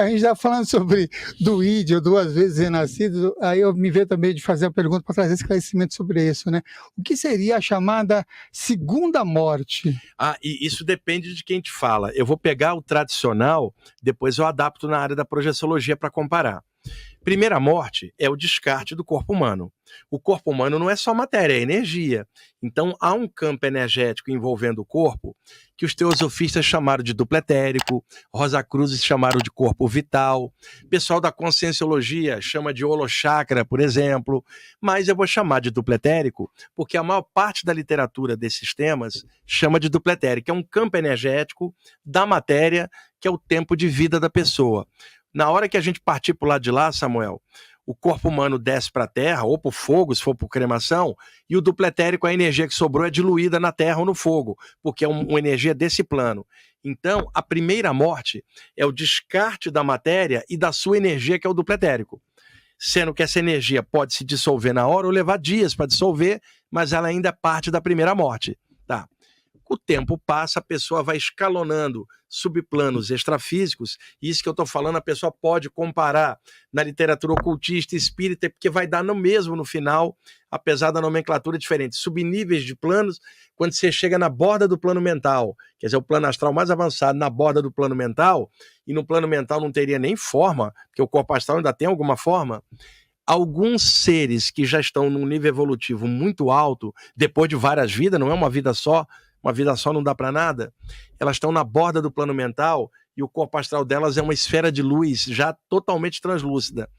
a gente está falando sobre do id, duas vezes renascido, aí eu me vejo também de fazer a pergunta para trazer esclarecimento sobre isso, né? O que seria a chamada segunda morte? E isso depende de quem te fala. Eu vou pegar o tradicional, depois eu adapto na área da projeciologia para comparar. Primeira morte é o descarte do corpo humano. O corpo humano não é só matéria, é energia. Então há um campo energético envolvendo o corpo que os teosofistas chamaram de duplo etérico, Rosa Cruz chamaram de corpo vital, o pessoal da conscienciologia chama de holochakra, por exemplo, mas eu vou chamar de duplo etérico porque a maior parte da literatura desses temas chama de duplo etérico, é um campo energético da matéria que é o tempo de vida da pessoa. Na hora que a gente partir para o lado de lá, Samuel, o corpo humano desce para a terra, ou para o fogo, se for por cremação, e o duplo etérico, a energia que sobrou é diluída na terra ou no fogo, porque é uma energia desse plano. Então, a primeira morte é o descarte da matéria e da sua energia, que é o duplo etérico. Sendo que essa energia pode se dissolver na hora ou levar dias para dissolver, mas ela ainda é parte da primeira morte. Tá? O tempo passa, a pessoa vai escalonando subplanos extrafísicos, e isso que eu estou falando, a pessoa pode comparar na literatura ocultista, espírita, porque vai dar no mesmo no final, apesar da nomenclatura diferente. Subníveis de planos, quando você chega na borda do plano mental, quer dizer, o plano astral mais avançado na borda do plano mental, e no plano mental não teria nem forma, porque o corpo astral ainda tem alguma forma. Alguns seres que já estão num nível evolutivo muito alto, depois de várias vidas, não é uma vida só não dá para nada, elas estão na borda do plano mental e o corpo astral delas é uma esfera de luz já totalmente translúcida.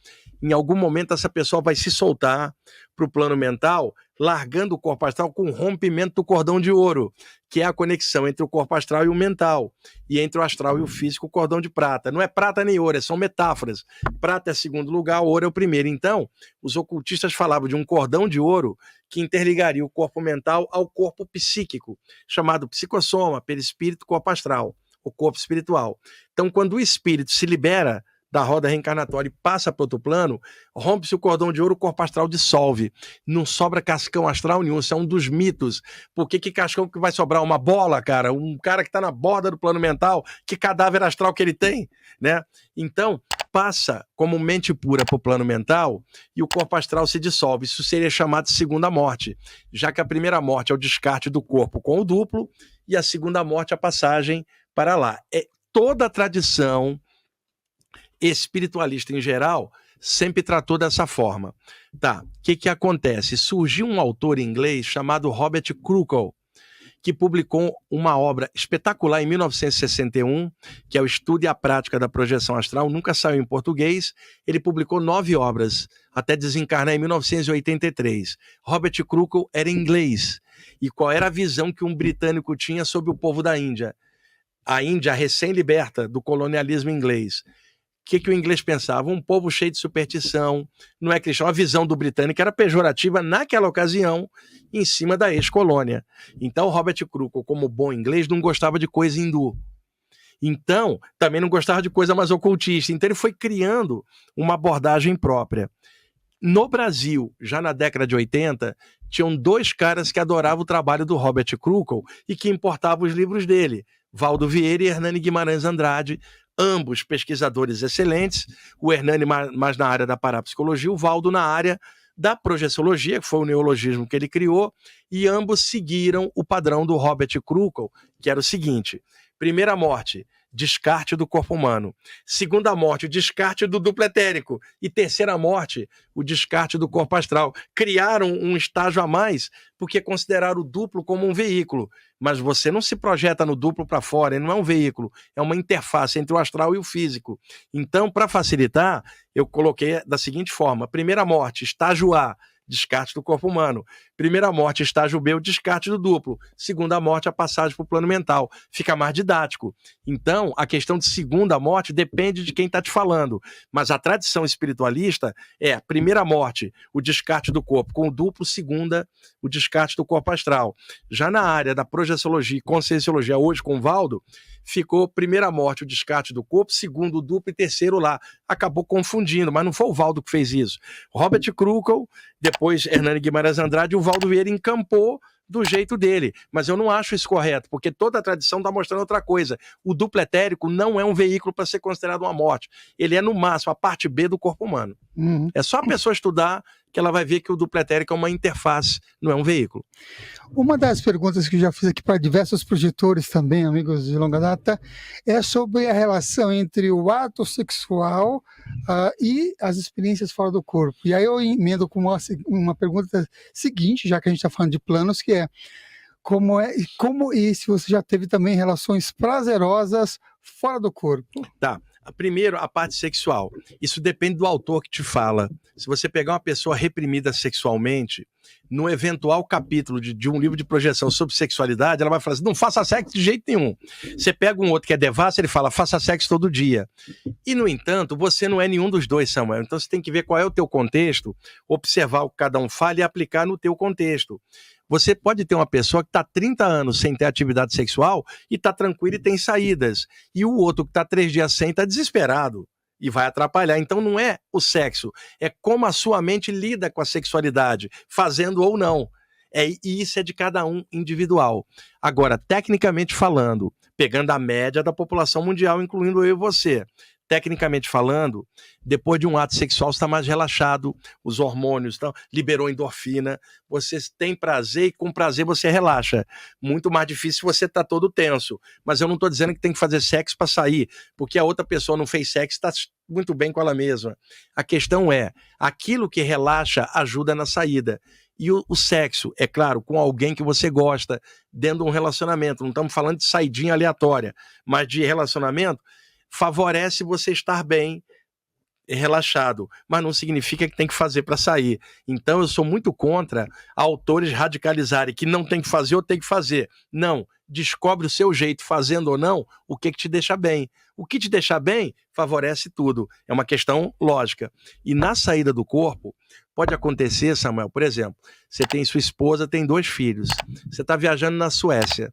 Em algum momento essa pessoa vai se soltar para o plano mental, largando o corpo astral com o rompimento do cordão de ouro, que é a conexão entre o corpo astral e o mental, e entre o astral e o físico, o cordão de prata. Não é prata nem ouro, são metáforas. Prata é segundo lugar, ouro é o primeiro. Então, os ocultistas falavam de um cordão de ouro que interligaria o corpo mental ao corpo psíquico, chamado psicossoma, perispírito, corpo astral, o corpo espiritual. Então, quando o espírito se libera da roda reencarnatória e passa para outro plano, rompe-se o cordão de ouro, o corpo astral dissolve. Não sobra cascão astral nenhum, isso é um dos mitos. Por que cascão que vai sobrar? Uma bola, cara? Um cara que está na borda do plano mental, que cadáver astral que ele tem, né? Então, passa como mente pura para o plano mental e o corpo astral se dissolve. Isso seria chamado de segunda morte, já que a primeira morte é o descarte do corpo com o duplo e a segunda morte é a passagem para lá. Toda a tradição espiritualista em geral sempre tratou dessa forma. Tá, o que acontece? Surgiu um autor inglês chamado Robert Krukol, que publicou uma obra espetacular em 1961, que é o Estudo e a Prática da Projeção Astral, nunca saiu em português. Ele publicou 9 obras, até desencarnar em 1983. Robert Krukol era inglês. E qual era a visão que um britânico tinha sobre o povo da Índia? A Índia recém-liberta do colonialismo inglês. O que o inglês pensava? Um povo cheio de superstição, não é cristão. A visão do britânico era pejorativa naquela ocasião, em cima da ex-colônia. Então, Robert Krukol, como bom inglês, não gostava de coisa hindu. Então, também não gostava de coisa mais ocultista. Então, ele foi criando uma abordagem própria. No Brasil, já na década de 80, tinham 2 caras que adoravam o trabalho do Robert Krukol e que importavam os livros dele, Valdo Vieira e Hernani Guimarães Andrade, ambos pesquisadores excelentes, o Hernani mais na área da parapsicologia, o Valdo na área da projeciologia, que foi o neologismo que ele criou, e ambos seguiram o padrão do Robert Krukol, que era o seguinte: primeira morte, descarte do corpo humano. Segunda morte, o descarte do duplo etérico. E terceira morte, o descarte do corpo astral. Criaram um estágio a mais, porque consideraram o duplo como um veículo. Mas você não se projeta no duplo para fora, ele não é um veículo, é uma interface entre o astral e o físico. Então, para facilitar, eu coloquei da seguinte forma: primeira morte, estágio A, descarte do corpo humano. Primeira morte, estágio B, o descarte do duplo. Segunda morte, a passagem para o plano mental. Fica mais didático. Então, a questão de segunda morte depende de quem está te falando. Mas a tradição espiritualista é primeira morte, o descarte do corpo com o duplo, segunda, o descarte do corpo astral. Já na área da projeciologia e conscienciologia, hoje com o Valdo, ficou primeira morte, o descarte do corpo, segundo o duplo e terceiro lá. Acabou confundindo, mas não foi o Valdo que fez isso. Robert Krukol, depois Hernani Guimarães Andrade, e o Valdo Vieira encampou do jeito dele. Mas eu não acho isso correto, porque toda a tradição está mostrando outra coisa. O duplo etérico não é um veículo para ser considerado uma morte. Ele é, no máximo, a parte B do corpo humano. É só a pessoa estudar que ela vai ver que o duplo etérico é uma interface, não é um veículo. Uma das perguntas que eu já fiz aqui para diversos projetores também, amigos de longa data, é sobre a relação entre o ato sexual e as experiências fora do corpo. E aí eu emendo com uma pergunta seguinte, já que a gente está falando de planos, que é como e se você já teve também relações prazerosas fora do corpo? Tá. Primeiro, a parte sexual. Isso depende do autor que te fala. Se você pegar uma pessoa reprimida sexualmente, no eventual capítulo de um livro de projeção sobre sexualidade, ela vai falar assim, não faça sexo de jeito nenhum. Você pega um outro que é devasso, ele fala, faça sexo todo dia. E, no entanto, você não é nenhum dos dois, Samuel. Então, você tem que ver qual é o teu contexto, observar o que cada um fala e aplicar no teu contexto. Você pode ter uma pessoa que está 30 anos sem ter atividade sexual e está tranquila e tem saídas. E o outro que está 3 dias sem está desesperado e vai atrapalhar. Então não é o sexo, é como a sua mente lida com a sexualidade, fazendo ou não. E isso é de cada um individual. Agora, tecnicamente falando, pegando a média da população mundial, incluindo eu e você, tecnicamente falando, depois de um ato sexual, você está mais relaxado, os hormônios liberou endorfina, você tem prazer e com prazer você relaxa. Muito mais difícil se você está todo tenso. Mas eu não estou dizendo que tem que fazer sexo para sair, porque a outra pessoa não fez sexo e está muito bem com ela mesma. A questão é, aquilo que relaxa ajuda na saída. E o sexo, é claro, com alguém que você gosta, dentro de um relacionamento. Não estamos falando de saidinha aleatória, mas de relacionamento, favorece você estar bem, relaxado, mas não significa que tem que fazer para sair. Então eu sou muito contra autores radicalizarem que não tem que fazer ou tem que fazer. Não, descobre o seu jeito, fazendo ou não, o que te deixa bem. O que te deixa bem favorece tudo. É uma questão lógica. E na saída do corpo, pode acontecer, Samuel, por exemplo, você tem sua esposa, tem 2 filhos, você está viajando na Suécia,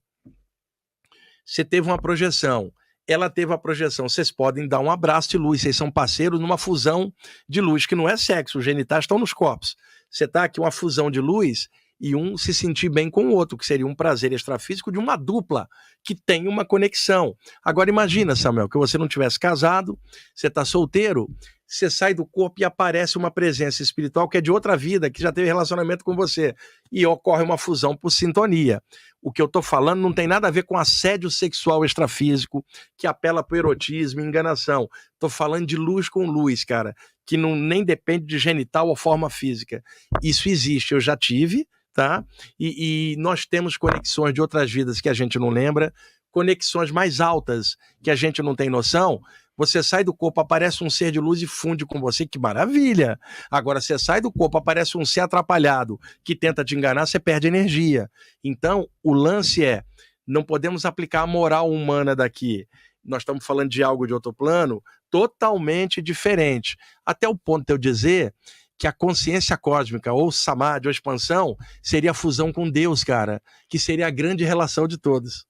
você teve uma projeção, ela teve a projeção, vocês podem dar um abraço de luz, vocês são parceiros numa fusão de luz, que não é sexo, os genitais estão nos corpos. Você está aqui, uma fusão de luz, e um se sentir bem com o outro, que seria um prazer extrafísico de uma dupla, que tem uma conexão. Agora imagina, Samuel, que você não tivesse casado, você está solteiro, você sai do corpo e aparece uma presença espiritual que é de outra vida, que já teve relacionamento com você, e ocorre uma fusão por sintonia. O que eu estou falando não tem nada a ver com assédio sexual extrafísico, que apela para o erotismo e enganação. Estou falando de luz com luz, cara, que não, nem depende de genital ou forma física. Isso existe, eu já tive, tá? E nós temos conexões de outras vidas que a gente não lembra, conexões mais altas que a gente não tem noção. Você sai do corpo, aparece um ser de luz e funde com você, que maravilha. Agora, você sai do corpo, aparece um ser atrapalhado que tenta te enganar, você perde energia. Então, o lance é, não podemos aplicar a moral humana daqui. Nós estamos falando de algo de outro plano, totalmente diferente. Até o ponto de eu dizer que a consciência cósmica, ou samadhi, ou expansão, seria a fusão com Deus, cara, que seria a grande relação de todos.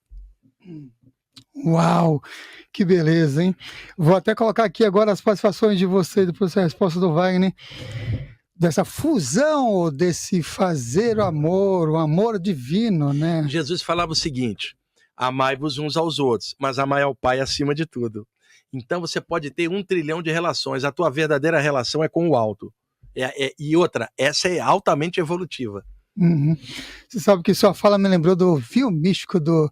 Uau, que beleza, hein? Vou até colocar aqui agora as participações de você, depois da resposta do Wagner, dessa fusão, desse fazer o amor divino, né? Jesus falava o seguinte, amai-vos uns aos outros, mas amai ao Pai acima de tudo. Então você pode ter 1 trilhão de relações, a tua verdadeira relação é com o alto. E outra, essa é altamente evolutiva. Uhum. Você sabe que sua fala me lembrou do vinho místico do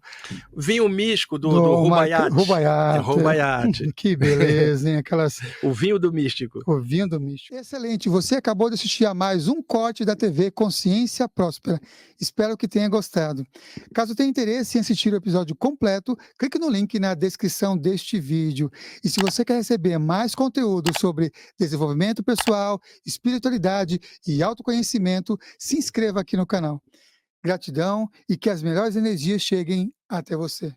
Rubaiyat. Rubaiyat. Que beleza, hein? O vinho do místico. O vinho do místico. Excelente. Você acabou de assistir a mais um corte da TV Consciência Próspera. Espero que tenha gostado. Caso tenha interesse em assistir o episódio completo, clique no link na descrição deste vídeo. E se você quer receber mais conteúdo sobre desenvolvimento pessoal, espiritualidade e autoconhecimento, se inscreva aqui no canal. Gratidão e que as melhores energias cheguem até você.